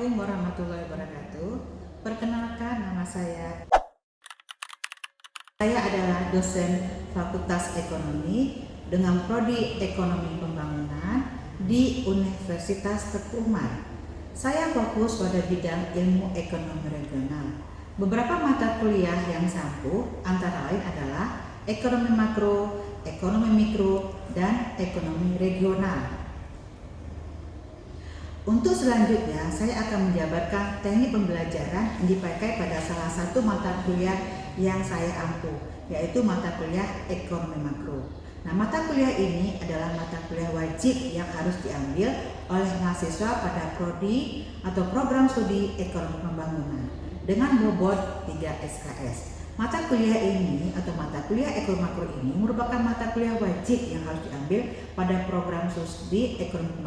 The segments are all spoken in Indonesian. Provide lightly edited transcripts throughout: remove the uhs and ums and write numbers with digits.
Assalamualaikum warahmatullahi wabarakatuh. Perkenalkan, nama saya adalah dosen Fakultas Ekonomi dengan Prodi Ekonomi Pembangunan di Universitas Teguh Umar. Saya fokus pada bidang ilmu ekonomi regional. Beberapa mata kuliah yang sampu antara lain adalah ekonomi makro, ekonomi mikro, dan ekonomi regional. Untuk selanjutnya, saya akan menjabarkan teknik pembelajaran yang dipakai pada salah satu mata kuliah yang saya ampu, yaitu mata kuliah ekonomi makro. Nah, mata kuliah ini adalah mata kuliah wajib yang harus diambil oleh mahasiswa pada prodi atau program studi ekonomi pembangunan dengan bobot 3 SKS. Mata kuliah ini atau mata kuliah ekonomi makro ini merupakan mata kuliah wajib yang harus diambil pada program studi ekonomi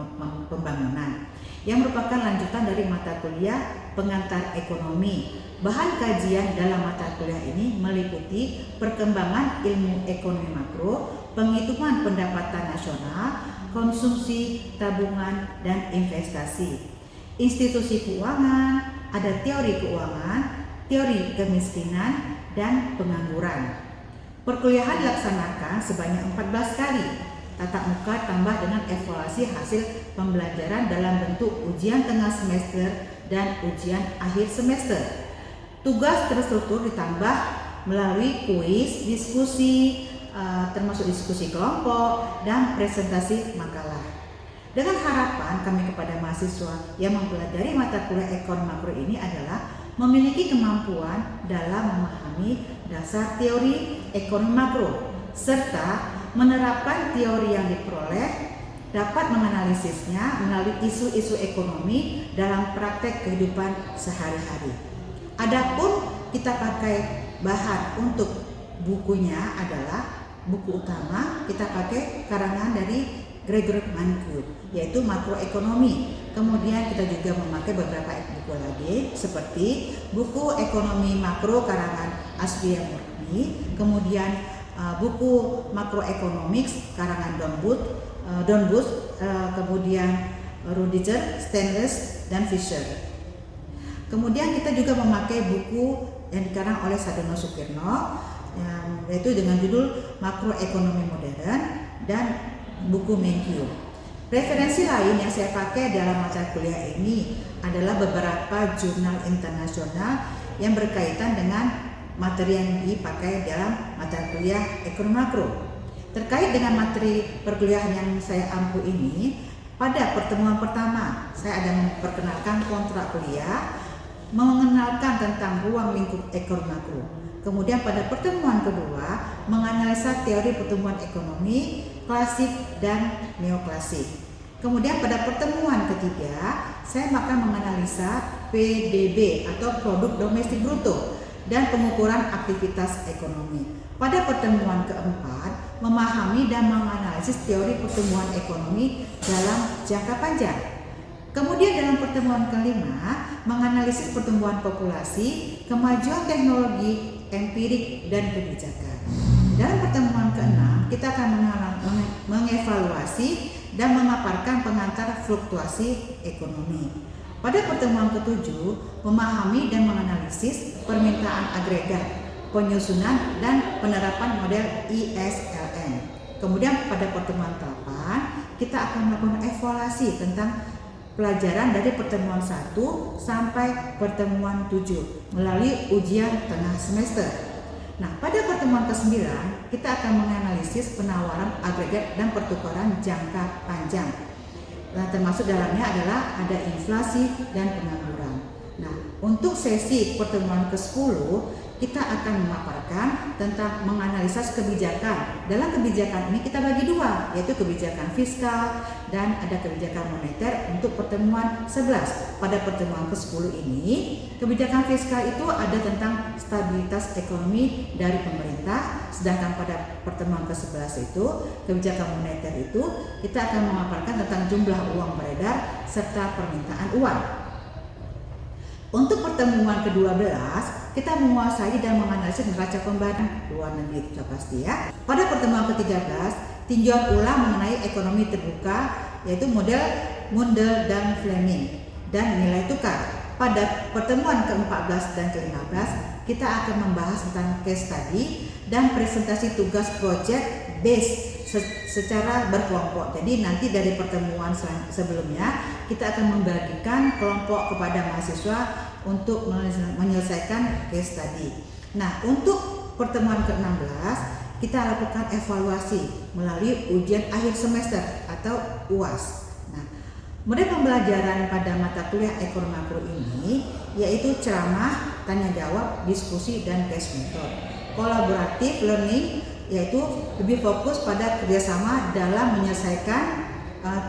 pembangunan yang merupakan lanjutan dari mata kuliah pengantar ekonomi. Bahan kajian dalam mata kuliah ini meliputi perkembangan ilmu ekonomi makro, penghitungan pendapatan nasional, konsumsi, tabungan, dan investasi, institusi keuangan, ada teori keuangan, teori kemiskinan, dan pengangguran. Perkuliahan dilaksanakan sebanyak 14 kali, tatap muka tambah dengan evaluasi hasil pembelajaran dalam bentuk ujian tengah semester dan ujian akhir semester. Tugas terstruktur ditambah melalui kuis, diskusi, termasuk diskusi kelompok, dan presentasi makalah. Dengan harapan kami kepada mahasiswa yang mempelajari mata kuliah ekonomi makro ini adalah memiliki kemampuan dalam memahami dasar teori ekonomi makro, serta menerapkan teori yang diperoleh, dapat menganalisisnya melalui isu-isu ekonomi dalam praktek kehidupan sehari-hari. Adapun kita pakai bahan untuk bukunya adalah buku utama, kita pakai karangan dari Gregor Mankiw, yaitu makroekonomi. Kemudian kita juga memakai beberapa buku lagi seperti buku ekonomi makro karangan Aslia Murni, kemudian buku makroeconomics karangan Don Booth, kemudian Rudiger, Stanless, dan Fisher. Kemudian kita juga memakai buku yang dikarang oleh Sadono Sukirno, yaitu dengan judul Makroekonomi Modern, dan buku Mankiw. Referensi lain yang saya pakai dalam mata kuliah ini adalah beberapa jurnal internasional yang berkaitan dengan materi yang dipakai dalam mata kuliah ekonomi makro. Terkait dengan materi perkuliahan yang saya ampu ini, pada pertemuan pertama saya ada memperkenalkan kontrak kuliah, mengenalkan tentang ruang lingkup ekonomi makro. Kemudian pada pertemuan kedua, menganalisa teori pertumbuhan ekonomi klasik dan neoklasik. Kemudian pada pertemuan ketiga, saya akan menganalisa PDB atau produk domestik bruto dan pengukuran aktivitas ekonomi. Pada pertemuan keempat, memahami dan menganalisis teori pertumbuhan ekonomi dalam jangka panjang. Kemudian dalam pertemuan kelima, menganalisis pertumbuhan populasi, kemajuan teknologi, empirik, dan kebijakan. Dalam pertemuan keenam, kita akan mengevaluasi dan memaparkan pengantar fluktuasi ekonomi. Pada pertemuan ketujuh, memahami dan menganalisis permintaan agregat, penyusunan, dan penerapan model ISLN. Kemudian pada pertemuan ke-8, kita akan melakukan evaluasi tentang pelajaran dari pertemuan 1 sampai pertemuan 7 melalui ujian tengah semester. Nah, pada pertemuan ke-9 kita akan menganalisis penawaran agregat dan pertukaran jangka panjang. Nah, termasuk dalamnya adalah ada inflasi dan pengangguran. Nah, untuk sesi pertemuan ke-10 kita akan memaparkan tentang menganalisa kebijakan. Dalam kebijakan ini kita bagi dua, yaitu kebijakan fiskal dan ada kebijakan moneter untuk pertemuan 11. Pada pertemuan ke-10 ini, kebijakan fiskal itu ada tentang stabilitas ekonomi dari pemerintah, sedangkan pada pertemuan ke-11 itu, kebijakan moneter itu kita akan memaparkan tentang jumlah uang beredar serta permintaan uang. Untuk pertemuan ke-12, kita menguasai dan menganalisis neraca pembayaran luar negeri, sudah pasti ya. Pada pertemuan ke-13, tinjauan ulang mengenai ekonomi terbuka, yaitu model Mundell dan Fleming. dan nilai tukar. Pada pertemuan ke-14 dan ke-15, kita akan membahas tentang case study dan presentasi tugas project base secara berkelompok. Jadi nanti dari pertemuan sebelumnya, kita akan membagikan kelompok kepada mahasiswa untuk menyelesaikan case study. Nah, untuk pertemuan ke-16, kita lakukan evaluasi melalui ujian akhir semester atau UAS. Model pembelajaran pada mata kuliah ekonomi makro ini yaitu ceramah, tanya jawab, diskusi, dan case method. Kolaboratif learning yaitu lebih fokus pada kerjasama dalam menyelesaikan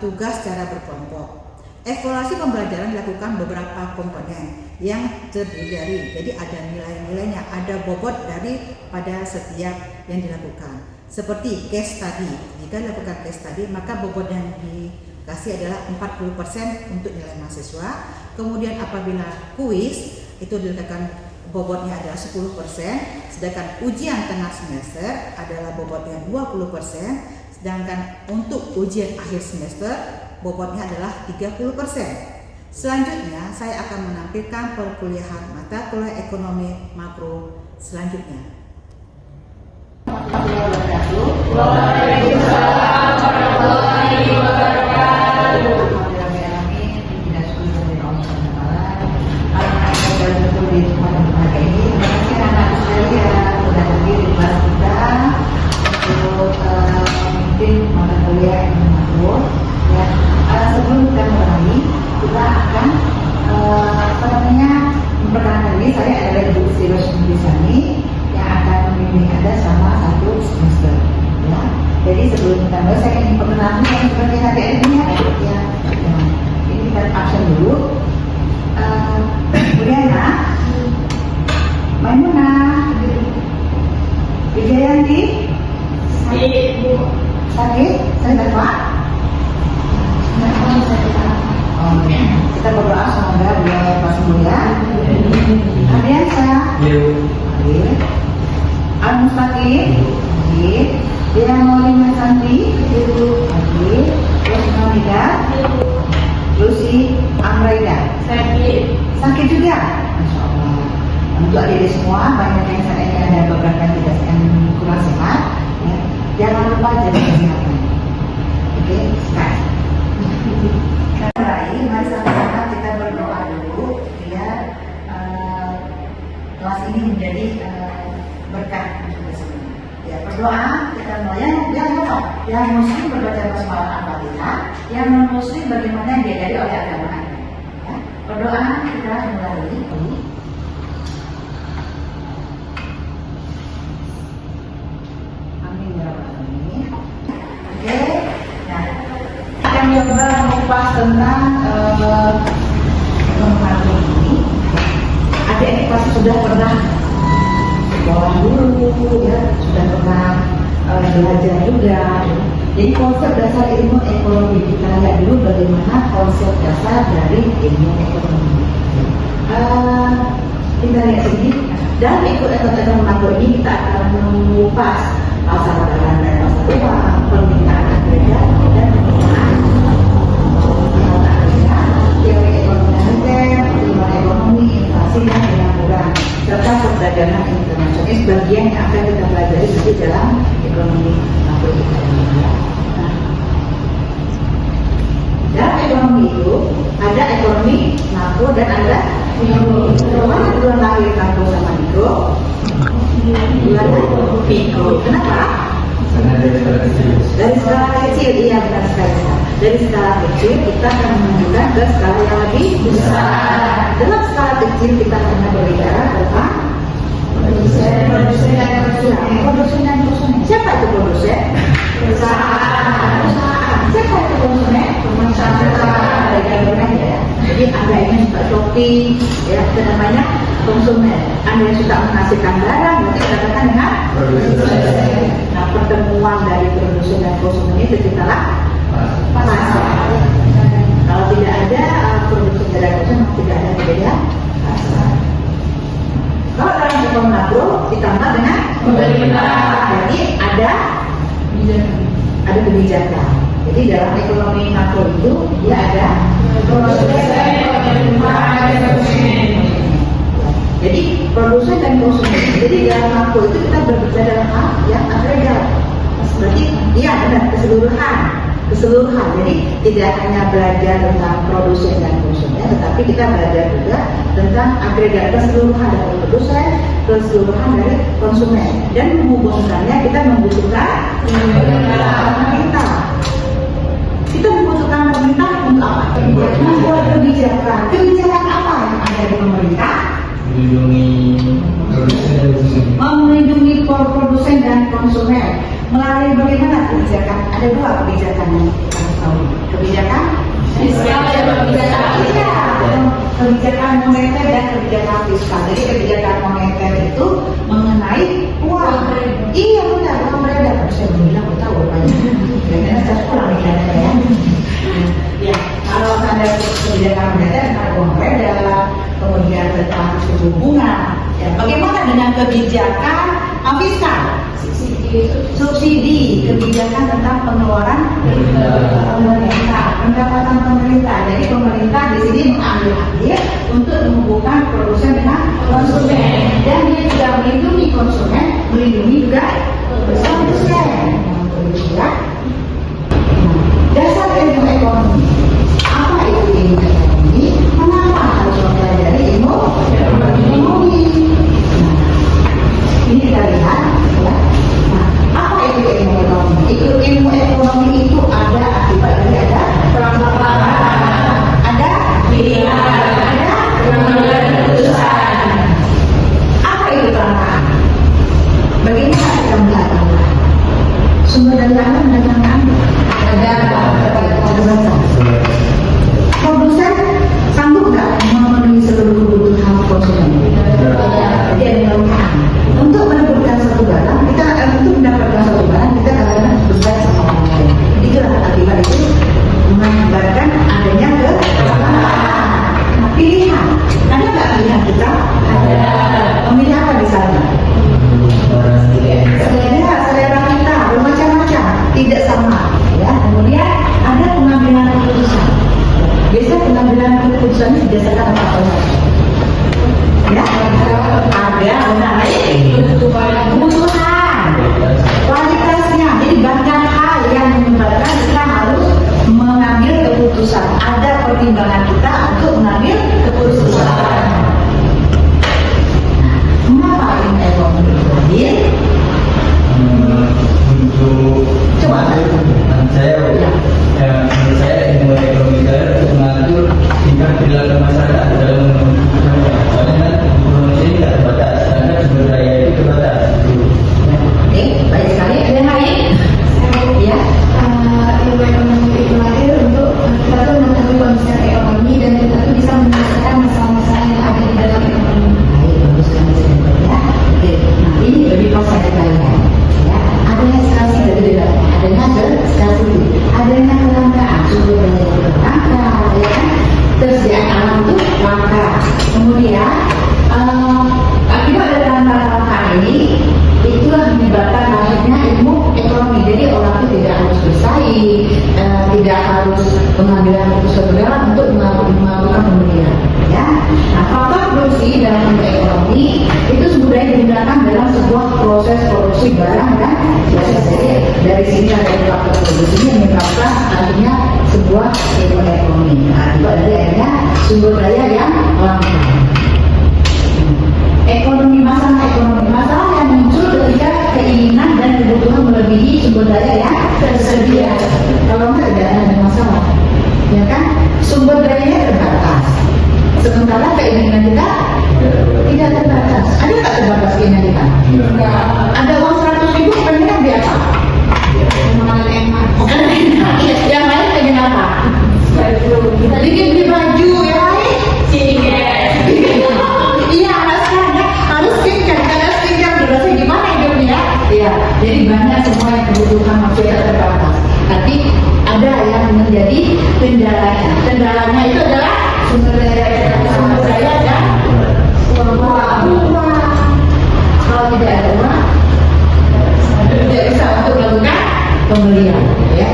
tugas secara berkelompok. Evaluasi pembelajaran dilakukan beberapa komponen yang terdiri dari, jadi ada nilai-nilainya, ada bobot dari pada setiap yang dilakukan. Seperti case study, jika dilakukan case study maka bobot yang dikasih adalah 40% untuk nilai mahasiswa. Kemudian apabila kuis itu dilakukan bobotnya adalah 10%, sedangkan ujian tengah semester adalah bobotnya 20%, sedangkan untuk ujian akhir semester bobotnya adalah 30%. Selanjutnya saya akan menampilkan perkuliahan mata kuliah ekonomi makro selanjutnya. Waalaikumsalam warahmatullahi wabarakatuh. Sebelum kita mulai, kita akan memperkenalkan diri. Saya adalah Ibu Sri Roshni Sani yang akan membimbing Anda selama 1 semester. Ya. Jadi sebelum kita mulai, saya ingin perkenalkan seperti adik-adik ini ya. Ini kita absen dulu. Budiana, Maimuna, Wijayanti, Sakit, saya Pak. Kita berdoa semoga beliau lepas mulia. Adiansa, Al-Mustaqim, Dia Maulina Santi, Rosnalida, Lucy Amraida. Sakit juga. Masya Allah. Untuk adik-adik semua, banyak yang saat ini ada beberapa yang tidak kurang sehat. Ya. Jangan lupa jaga kesehatan. Oke, sekarang. Mari sama-sama kita berdoa dulu biar kelas ini menjadi berkah untuk kita semua. Ya, berdoa kita mulai yang muslim berbaca basmalah Al-Fatihah, yang non muslim bagaimana yang diajari oleh agama Anda. Ya, berdoa kita mulai. Amin ya rabbal alamin. Oke, nah kita coba mengupas tentang ekonomi ini. Adik-adik pasti sudah pernah sekolah dulu, ya, sudah pernah belajar juga. Jadi konsep dasar ilmu ekonomi kita lihat dulu bagaimana konsep dasar dari ilmu ekonomi. Kita lihat sini. Dalam ikut ekonomi makro ini kita akan mengupas pasar barang dan pasar uang, permintaan kerja dan penggunaan teori ekonomi moneter, pertumbuhan ekonomi, inflasi dan pengangguran, serta perdagangan internasional. Ini sebagian yang akan kita pelajari nanti dalam ekonomi makro kita ini. Nah, dalam ekonomi itu ada ekonomi makro dan ada mikro. Mana dua lahir makro sama mikro? Mikro. Kenapa? Dari skala kecil, iya benar sekali. Dari skala kecil kita akan menunjukkan ke skala yang lebih besar. Dalam skala kecil kita akan berbicara tentang produsen dan konsumen. Siapa itu produsen? Perusahaan. Siapa itu konsumen? Masyarakat. Ya. Jadi Anda ini suka shopping, ya, dan namanya konsumen. Anda yang suka menghasilkan barang, berarti dikatakan dengan produsen. Nah, pertemuan dari produsen dan konsumen itu kita pasar. Kalau tidak ada produsen dan konsumen, tidak ada perbedaan pasar. Kalau dalam ekonomi makro ditambah dengan pemerintah, jadi ada kebijakan. Jadi Jadi dalam ekonomi makro itu dia ada jadi produsen dan konsumen. Jadi dalam makro itu kita berbicara dalam hal yang agregat. Berarti iya benar keseluruhan. Jadi tidak hanya belajar tentang produsen dan konsumen, tetapi kita belajar juga tentang agregat keseluruhan dari produsen, keseluruhan dari konsumen, dan menghubungkannya kita membutuhkan pemerintah. Kita membutuhkan pemerintah untuk apa? Membuat kebijakan. Kebijakan apa yang ada di pemerintah? Melindungi produsen dan konsumen. Melalui bagaimana kebijakan? Ada dua kebijakan yang harus tahu. Kebijakan fiskal dan kebijakan moneter dan kebijakan fiskal. Jadi kebijakan moneter itu mengenai uang. Iya benar, uang beredar. Saya bilang tahu rupanya. Karena saya kurang bicara ya. Ya, kalau ada kebijakan moneter tentang uang beredar, kemudian tentang suku bunga. Ya, bagaimana dengan kebijakan fiskal? Subsidi, kebijakan tentang pengeluaran pemerintah, pendapatan pemerintah. Jadi pemerintah di sini mengambil untuk menghubungkan produsen dengan konsumen, dan dia juga melindungi konsumen, melindungi juga produsen. Dasar ilmu ekonomi. Apa itu ilmu ekonomi? Mengapa harus mempelajari ilmu ekonomi? Ini kita lihat ya. Apa itu ilmu ekonomi? Ilmu ekonomi itu ada akibat dari ada perang-perang, ada pilihan, ada pengambilan keputusan. Apa itu perang? Bagaimana kita melihat sumber daya alam dan tangan? Ada produsen sanggup nggak memenuhi seluruh kebutuhan konsumen? Dia melakukan untuk mendapatkan satu barang, untuk mendapatkan satu barang kita kadang-kadang bersaing sama orang lain. Itulah akibat itu mengakibatkan adanya pilihan. Ada nggak pilihan kita? Ada. Memilih apa di sana? Selera kita bermacam-macam, tidak sama. Ya, kemudian ada pengambilan keputusan. Biasa pengambilan keputusan ini berdasarkan apa? Ya, ada kebutuhan, kualitasnya. Jadi banyak hal yang menyebabkan kita harus mengambil keputusan. Ada pertimbangan kita untuk mengambil keputusan. Mengapa ilmu ekonomi lahir? Coba menurut saya ilmu ekonomi untuk mengatur tingkah perilaku masyarakat dalam soalnya kan informasi ini tidak terbatas, karena sumber daya itu terbatas. Oke, baik sekali. Ada yang lain? Ya, ilmu ekonomi itu lahir untuk kita tuh mengetahui kondisi ekonomi dan kita tuh bisa menyelesaikan masalah-masalah yang ada di dalam ekonomi. baik, bagus sekali ya. Oke, nah ini lebih proses kita lihat. Ya, adanya scarcity dari dalam, adanya scarcity, adanya kelangkaan sumber daya itu langka, ya kan? Ketersediaan alam itu langka. Kemudian akibat dari kelangkaan ini, itulah menyebabkan lahirnya ilmu ekonomi. Jadi orang itu tidak harus bersaing, tidak harus pengambilan keputusan berat untuk melakukan pembelian. Ya, nah faktor produksi dalam ilmu ekonomi itu sebenarnya digunakan dalam sebuah proses produksi barang dan jasa. Dari sini ada faktor produksi yang menyebabkan akhirnya sebuah ilmu ekonomi. Nah, akibat dari adanya sumber daya yang langka. Ekonomi masalah yang muncul ketika keinginan dan kebutuhan melebihi sumber daya yang tersedia. Kalau tidak ada masalah, ya kan? Sumber dayanya terbatas, sementara keinginan kita tidak terbatas. Ada tak terbatas keinginan kita? Ada uang 100.000, pengen beli apa? Yang lain pengen apa? Kita bikin beli baju, yang lain? Iya, harus skincare. Karena skincare berarti gimana hidupnya? Iya, jadi banyak semua yang kebutuhan manusia terbatas. Tapi ada yang menjadi kendalanya. Kendalanya itu adalah sumber daya dan uang. Kalau tidak ada uang, tidak bisa untuk melakukan pembelian. Ya.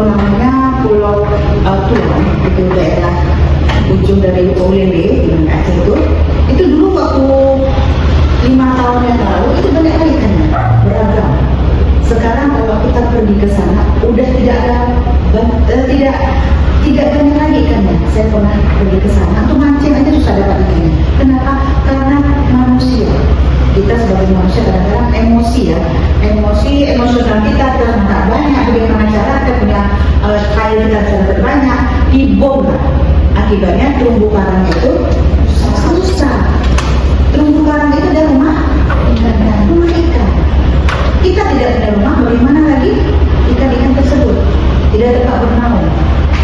pulau namanya Pulau Tuan, itu daerah ujung dari Olele di Aceh itu dulu waktu 5 tahun yang lalu itu banyak kali ikannya, beragam. Sekarang kalau kita pergi ke sana udah tidak ada tidak banyak lagi ikannya. Saya pernah pergi ke sana untuk mancing aja susah dapat ikannya. Kenapa? Karena manusia. Kita sebagai manusia kadang-kadang emosional kita terlalu banyak. Bagaimana cara kita punya kail kita terlalu banyak dibongkar. Akibatnya terumbu karang itu susah. Terumbu karang itu ada rumah ikan. Kita tidak ada rumah, bagaimana lagi ikan-ikan tersebut tidak dapat bernaung.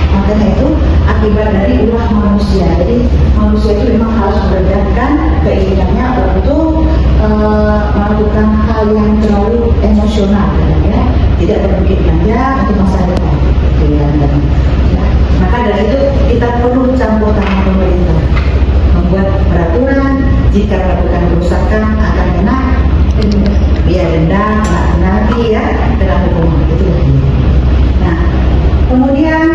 Makanya itu akibat dari ulah manusia. Jadi manusia itu memang harus berdasarkan keinginannya untuk melakukan hal yang terlalu emosional, ya. Tidak berpikir panjang untuk masa depan. Ya. Maka dari itu kita perlu campur tangan pemerintah, membuat peraturan jika melakukan kerusakan akan kena denda lagi ya dalam hukuman itu. Nah, kemudian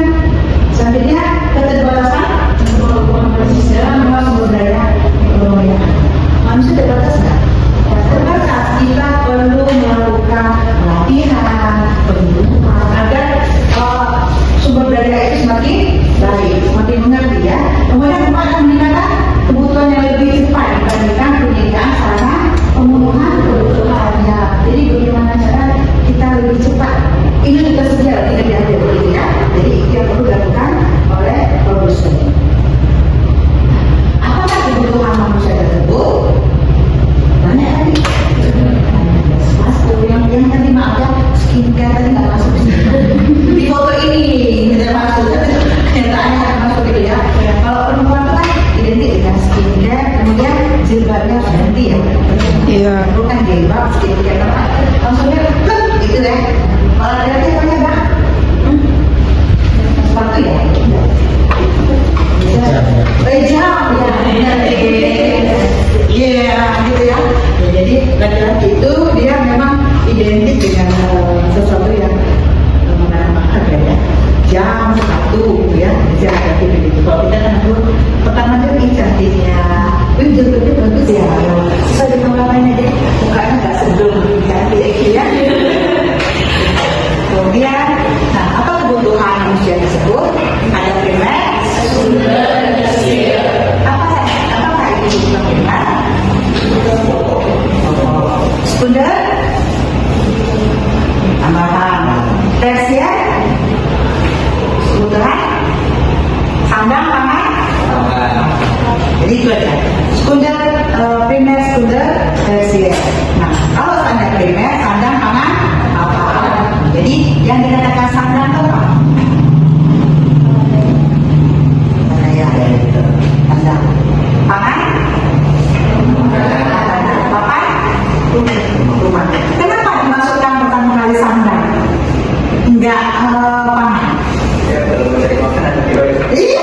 selanjutnya keterbatasan dalam luas sumber daya ekonomi. Manusia terbatas nggak? Terbatas. Kita perlu melakukan pelatihan, pendidikan agar sumber daya itu semakin baik, semakin mengerti ya. Kemudian meningkatkan kebutuhan yang lebih cepat dibandingkan pendidikan sarana pemenuhan kebutuhan ya. Jadi bagaimana cara kita lebih cepat? Ini juga sedia tidak diambil begitu ya. Jadi itu yang perlu dilakukan oleh produsen. Apakah kebutuhan manusia tersebut? Banyak tadi. Yang tadi maaf ya, skincare tadi nggak masuk di foto ini tidak masuk, tapi kenyataannya akan masuk gitu ya. Kalau perempuan itu kan identik dengan skincare, kemudian jilbabnya harus ganti ya. Iya. Bukan jilbab, skincare maksudnya gitu ya. Kalau ada yang banyak sepatu ya. Hijab ya. Iya gitu ya. Jadi laki-laki itu dia memang identik dengan sesuatu yang mahal ya. Jam, sepatu gitu ya. Jam kaki begitu. Kalau kita kan dulu pertama dia cantiknya. Jilbabnya bagus ya. Bisa ditambahkan aja. Mukanya nggak sebelum cantik ya. Kemudian, nah apa kebutuhan manusia tersebut? Ada primer, sekunder, tersier. Apakah itu kebutuhan primer? Sekunder, tambahan. Tersier, kebutuhan sandang, pangan. Jadi itu aja. Sekunder, primer, sekunder, tersier. Nah, kalau ada primer, sandang, pangan, apa? Jadi yang dikatakan sandang itu apa? Ya, sandang. Pangan? Papan? Rumah. Kenapa dimasukkan pertama kali sandang? Enggak pangan. Ya, belum mencari makanan. Iya.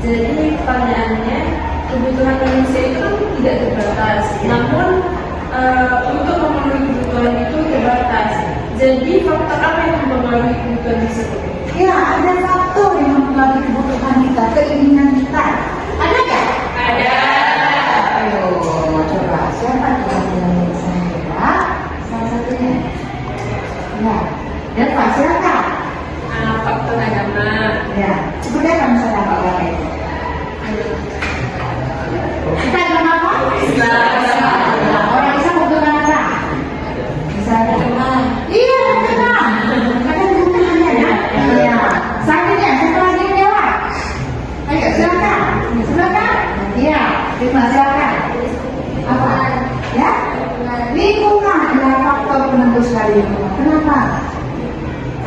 Jadi pertanyaannya, kebutuhan manusia itu tidak terbatas, namun untuk memenuhi kebutuhan itu terbatas. Jadi faktor apa yang mempengaruhi kebutuhan tersebut? Ya, ada faktor yang mempengaruhi kebutuhan kita, keinginan kita. Ada nggak? Ada. Ayo, coba siapa yang saya? Salah satunya. Ya, dan Pak silakan. Faktor agama. Ya, seperti apa misalnya Pak Bapak itu? Kita agama apa? Islam. Orang Islam membutuhkan apa? Misalnya. Iya, memang. Ada kebutuhannya ya. Iya. Selanjutnya, setelah dia jawab. Ayo, silakan. Silakan. Iya, terima silakan. Apa? Ya? Lingkungan adalah faktor penentu sekali lingkungan. Kenapa?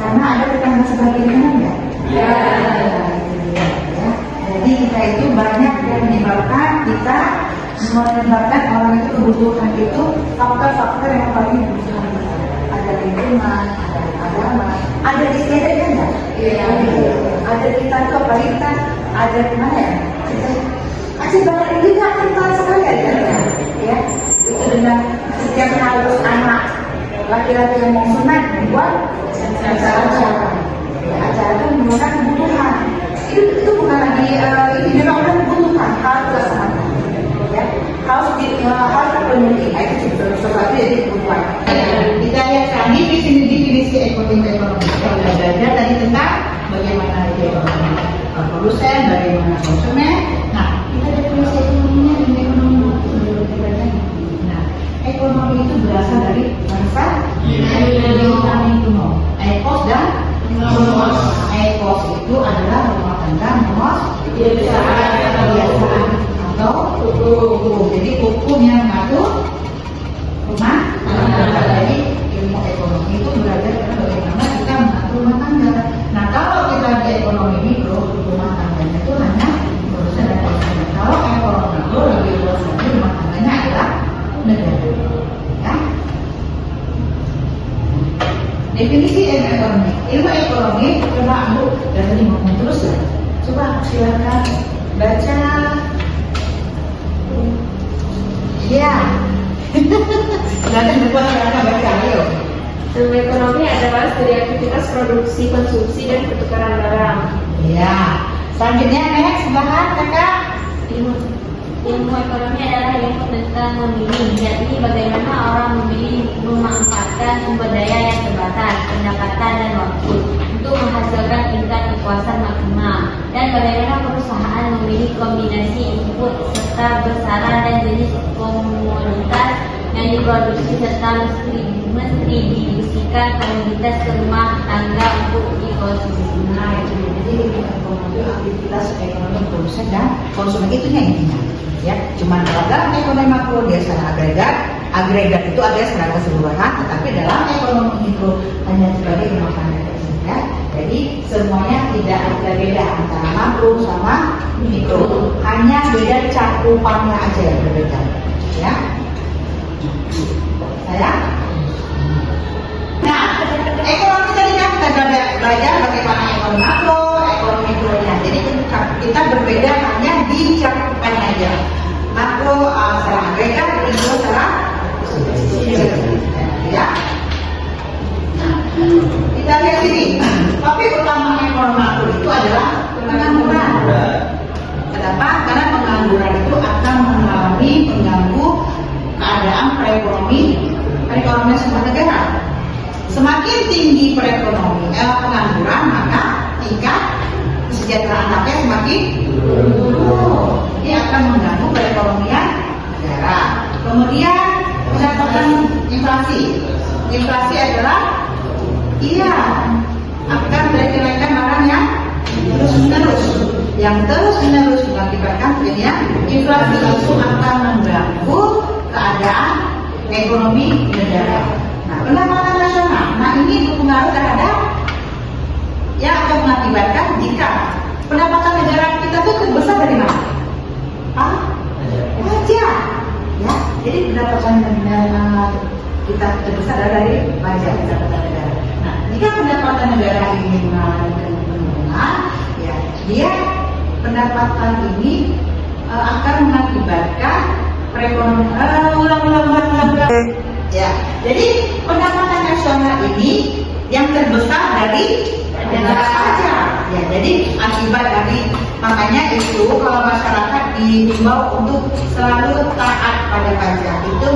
Karena ada tetangga sebagai lingkungan ya. Ya. Jadi kita itu banyak yang menyebabkan kita menyebabkan orang itu kebutuhan itu faktor-faktor yang paling kebutuhan kita. Ada lingkungan, ada agama, ada istiadatnya enggak? Iya. Ada kita itu apa kita? Ada gimana ya? Masih banyak juga kita sekali ada ya. Itu dengan setiap harus anak laki-laki yang mau sunat buat acara. Ya, acara itu menggunakan kebutuhan. Itu bukan lagi ini orang kebutuhan harus dilaksanakan. Ya, harus terpenuhi. Itu sesuatu jadi kebutuhan. Kita lihat kami di sini definisi ekonomi. Kita sudah belajar tadi tentang bagaimana ekonomi produsen, bagaimana konsumen. Nah, kita definisi ekonominya dan ekonomi. Nah, ekonomi itu berasal dari bahasa Yunani. Ekos dan nomos. Ekos itu adalah rumah tangga, nomos kebiasaan atau hukum. Jadi hukum yang mengatur rumah tangga. Jadi ilmu ekonomi itu belajar tentang bagaimana kita mengatur rumah tangga. Nah, kalau kita di ekonomi mikro, rumah tangganya itu hanya produsen dan konsumen. Kalau ekonomi makro lebih luas lagi, rumah tangganya adalah negara. Ya. Definisi ilmu ekonomi. Ilmu ekonomi, coba Bu, dan tadi ngomong terus ya. Coba silakan baca. Ya. Silakan buat silakan baca, ayo. Ilmu ekonomi adalah studi aktivitas produksi, konsumsi, dan pertukaran barang. Ya. Selanjutnya next, bahas kakak. Ilmu ekonomi adalah ilmu tentang memilih, yakni bagaimana orang memilih memanfaatkan sumber daya yang terbatas, pendapatan dan waktu untuk menghasilkan tingkat kepuasan maksimal, dan bagaimana perusahaan memilih kombinasi input serta besaran dan jenis komoditas yang diproduksi serta mendistribusikan komoditas ke rumah tangga untuk dikonsumsi. Nah, itu jadi aktivitas ekonomi produsen dan konsumen itu yang intinya. Ya, cuma dalam ekonomi makro dia secara agregat itu ada secara keseluruhan, tetapi dalam ekonomi mikro hanya sebagai rumah tangga saja. Jadi semuanya tidak ada beda antara makro sama mikro, hanya beda cakupannya aja yang berbeda. Ya, saya. Nah, ekonomi tadi kan kita belajar bagaimana ekonomi makro, ekonomi mikronya. Jadi kita berbeda hanya di cakupannya aja. Makro secara agregat, mikro secara ya. Kita lihat sini. Topik utama ekonomi makro itu adalah pengangguran. Kenapa? Karena pengangguran itu akan mengganggu keadaan perekonomian sebuah negara. Semakin tinggi pengangguran, maka tingkat kesejahteraan rakyat semakin turun. Ini akan mengganggu perekonomian negara. Kemudian pendapatan inflasi. Inflasi adalah akan dari kenaikan barang yang terus-menerus mengakibatkan terjadinya inflasi itu akan mengganggu keadaan ekonomi negara. Nah, pendapatan nasional, ini berpengaruh terhadap yang akan mengakibatkan jika pendapatan negara kita itu terbesar dari mana? Pajak. Ya, jadi pendapatan negara kita terbesar dari pajak pendapatan negara. Nah, jika pendapatan negara ini mengalami penurunan, ya dia pendapatan ini akan mengakibatkan perekonomian ya. Jadi pendapatan nasional ini yang terbesar dari pajak ya. Jadi akibat dari makanya itu kalau masyarakat dihimbau untuk selalu taat pada pajak, itu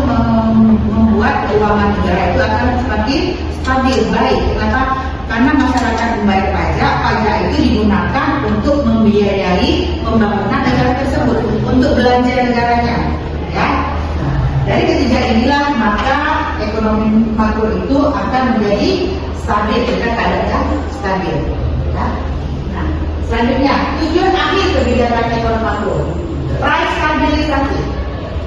membuat keuangan negara itu akan semakin stabil baik. Kenapa? Karena masyarakat membayar pajak, pajak itu digunakan untuk membiayai pembangunan negara tersebut, untuk belanja negaranya ya. Nah, dari ketiga inilah maka ekonomi makro itu akan menjadi stabil, kita keadaan stabil ya. Nah, selanjutnya tujuan akhir kebijakan ekonomi makro, price stability,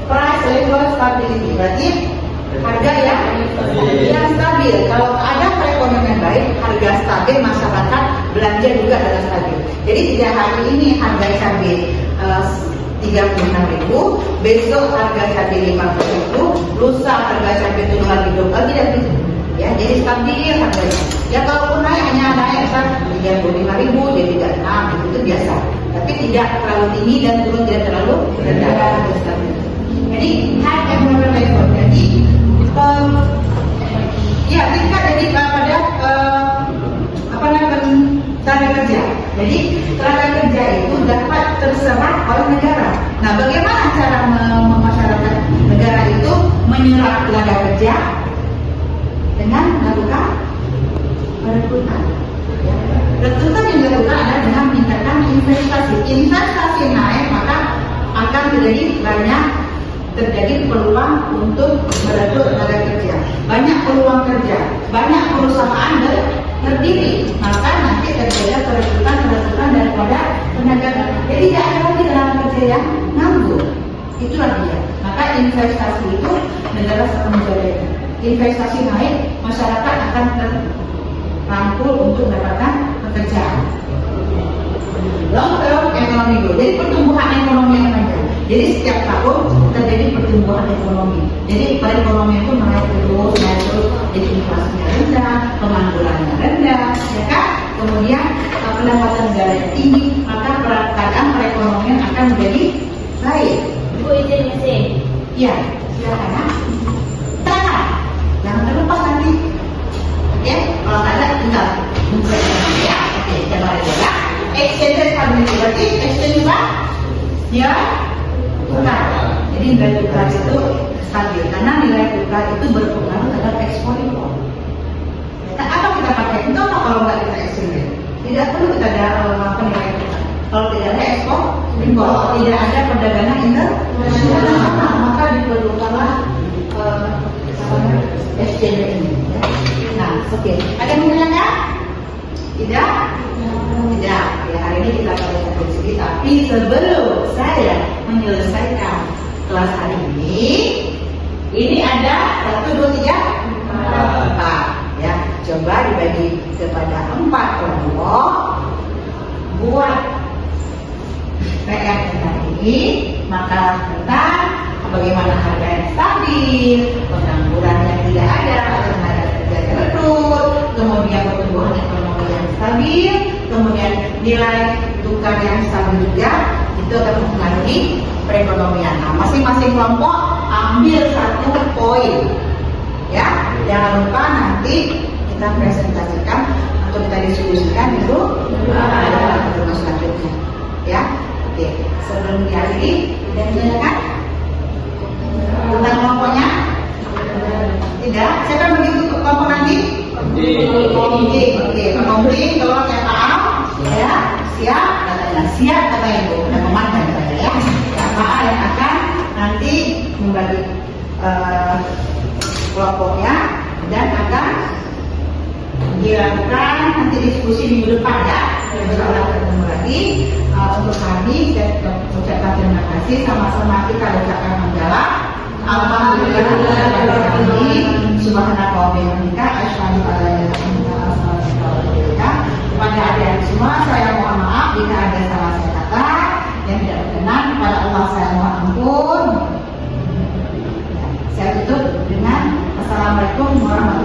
price level stability, berarti harga yang stabil. Kalau ada perekonomian baik, harga stabil, masyarakat belanja juga adalah stabil. Jadi tidak hari ini harga cabai 36.000, besok harga cabai 50.000, lusa harga cabai itu lagi tidak begitu. Ya, jadi stabil harganya. Ya kalaupun naik hanya naik 35.000, jadi 36, itu biasa. Tapi tidak terlalu tinggi dan turun tidak terlalu rendah. Jadi high employment level. Jadi ya tingkat jadi pada tenaga kerja. Jadi tenaga kerja itu dapat terserap oleh negara. Nah, bagaimana cara masyarakat negara itu menyerap tenaga kerja? Dengan melakukan perekrutan. Ya. Rekrutan yang dilakukan adalah dengan meningkatkan investasi. Investasi naik, maka akan terjadi peluang untuk merekrut tenaga kerja. Banyak peluang kerja, banyak perusahaan berdiri, maka nanti terjadi perekrutan daripada tenaga kerja. Jadi tidak ada lagi tenaga kerja yang nganggur. Itulah dia. Maka investasi itu negara akan menjaga. Investasi naik, masyarakat akan terangkul untuk mendapatkan pekerjaan. Long term economic growth, jadi pertumbuhan ekonomi yang panjang. Jadi setiap tahun terjadi pertumbuhan ekonomi. Jadi perekonomian itu naik terus, jadi inflasinya rendah, penganggurannya rendah, ya kan? Kemudian pendapatan negara yang tinggi, maka keadaan perekonomian akan menjadi baik. Bu izin mesin. Iya, silakan ya. Jangan terlepas nanti. Oke, kalau nggak ada tinggal ya. Oke, coba ya. Exchange stability, berarti exchange juga ya tukar. Jadi nilai tukar itu stabil karena nilai tukar itu berpengaruh terhadap ekspor impor. Apa kita pakai itu kalau nggak kita exchange? Tidak perlu kita ada nilai tukar. Kalau tidak ada ekspor impor, tidak ada perdagangan internasional, maka diperlukanlah exchange ini. Ya. Nah, oke. Ada yang menanyakan? Tidak? Tidak. Ya, hari ini kita akan lihat sedikit. Tapi sebelum saya menyelesaikan kelas hari ini ada 1, 2, 3, 4. Ya, coba dibagi kepada 4 kelompok. Buat PR hari ini, maka tentang bagaimana harga yang stabil, pengangguran yang tidak ada, tenaga kerja rekrut, kemudian pertumbuhan ekonomi yang stabil, kemudian nilai tukar yang stabil juga, itu akan mempengaruhi perekonomian. Nah, masing-masing kelompok ambil 1 poin, ya. Jangan lupa nanti kita presentasikan atau kita diskusikan itu pada pertemuan selanjutnya, ya. Oke, sebelum diakhiri, sudah ditanyakan tentang kelompoknya? Tidak? Siapa yang begitu kelompok nanti? Oke, mengobrol kalau saya paham, ya, siap, katanya siap, katanya itu udah memandang katanya ya. Siapa yang akan nanti membagi kelompoknya dan akan dilakukan nanti diskusi minggu depan ya. Insyaallah ketemu lagi. Untuk kami saya ucapkan terima kasih, sama-sama kita ucapkan hamdalah. Alhamdulillah, subhanallah wa bihamdika, asyhadu an la ilaha illa anta, astaghfiruka wa atubu ilaik. Kepada adik-adik semua, saya mohon maaf jika ada salah kata yang tidak berkenan. Kepada Allah saya mohon ampun. Saya tutup dengan assalamualaikum warahmatullahi wabarakatuh.